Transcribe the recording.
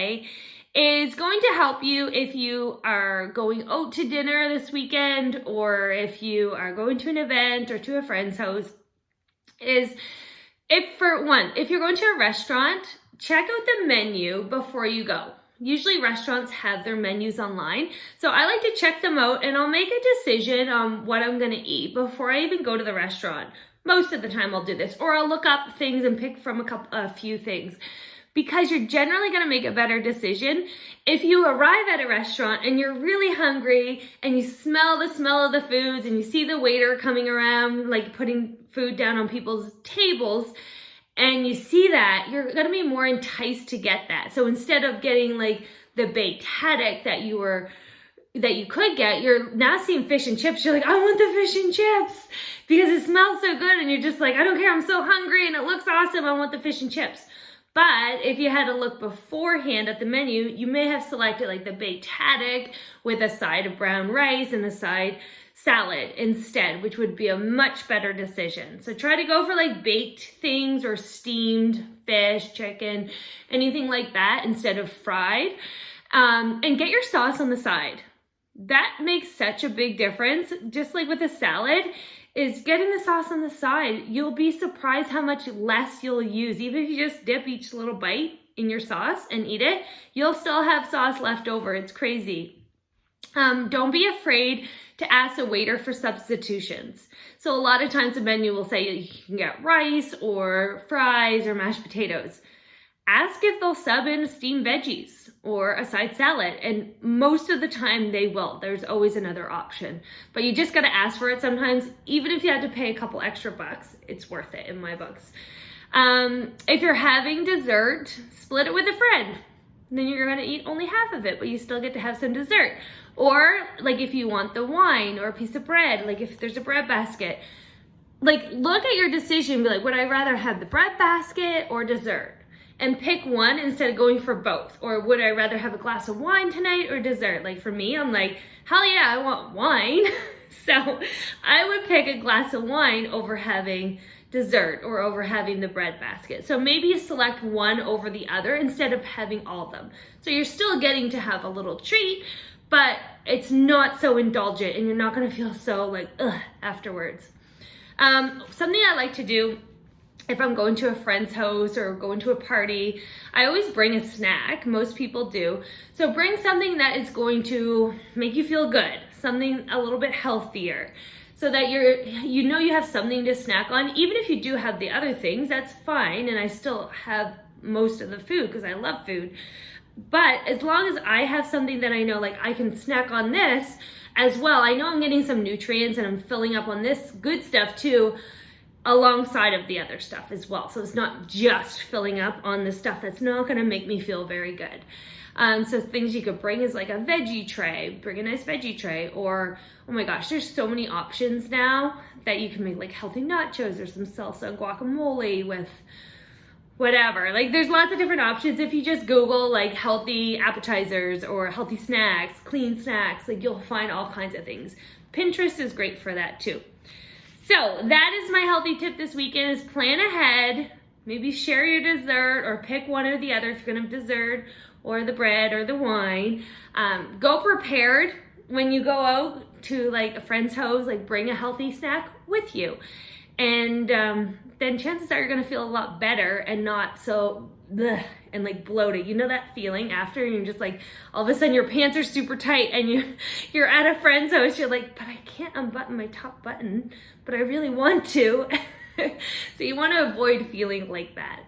today is going to help you if you are going out to dinner this weekend, or if you are going to an event or to a friend's house. If you're going to a restaurant, check out the menu before you go. Usually restaurants have their menus online, so I like to check them out and I'll make a decision on what I'm gonna eat before I even go to the restaurant. Most of the time I'll do this, or I'll look up things and pick from a few things, because you're generally gonna make a better decision if you arrive at a restaurant and you're really hungry and you smell the smell of the foods and you see the waiter coming around, like putting food down on people's tables, and you see that, you're gonna be more enticed to get that. So instead of getting like the baked haddock that you could get, you're now seeing fish and chips. You're like, I want the fish and chips because it smells so good. And you're just like, I don't care, I'm so hungry and it looks awesome, I want the fish and chips. But if you had to look beforehand at the menu, you may have selected like the baked haddock with a side of brown rice and a side salad instead, which would be a much better decision. So try to go for like baked things or steamed fish, chicken, anything like that instead of fried. And get your sauce on the side. That makes such a big difference. Just like with a salad, is getting the sauce on the side. You'll be surprised how much less you'll use. Even if you just dip each little bite in your sauce and eat it, you'll still have sauce left over. It's crazy. Don't be afraid to ask a waiter for substitutions. So a lot of times the menu will say you can get rice or fries or mashed potatoes. Ask if they'll sub in steamed veggies or a side salad, and most of the time they will. There's always another option, but you just gotta ask for it sometimes. Even if you had to pay a couple extra bucks, it's worth it in my books. If you're having dessert, split it with a friend. Then you're gonna eat only half of it, but you still get to have some dessert. Or like if you want the wine or a piece of bread, like if there's a bread basket, like look at your decision, be like, would I rather have the bread basket or dessert? And pick one instead of going for both. Or would I rather have a glass of wine tonight or dessert? Like for me, I'm like, hell yeah, I want wine. So I would pick a glass of wine over having dessert or over having the bread basket. So maybe you select one over the other instead of having all of them. So you're still getting to have a little treat, but it's not so indulgent and you're not gonna feel so like, ugh, afterwards. Something I like to do if I'm going to a friend's house or going to a party, I always bring a snack. Most people do. So bring something that is going to make you feel good, something a little bit healthier, so that you know you have something to snack on. Even if you do have the other things, that's fine. And I still have most of the food because I love food. But as long as I have something that I know, like I can snack on this as well, I know I'm getting some nutrients and I'm filling up on this good stuff too, alongside of the other stuff as well. So it's not just filling up on the stuff that's not gonna make me feel very good. So things you could bring is like a veggie tray, bring a nice veggie tray, or, oh my gosh, there's so many options now that you can make like healthy nachos or some salsa and guacamole with whatever. Like there's lots of different options. If you just Google like healthy appetizers or healthy snacks, clean snacks, like you'll find all kinds of things. Pinterest is great for that too. So that is my healthy tip this weekend, is plan ahead, maybe share your dessert or pick one or the other if you're gonna have dessert or the bread or the wine. Go prepared when you go out to like a friend's house, like bring a healthy snack with you. And then chances are you're gonna feel a lot better and not so bleh, and like bloated. You know that feeling after, and you're just like, all of a sudden your pants are super tight and you're at a friend's house, you're like, but I can't unbutton my top button, but I really want to. So you want to avoid feeling like that.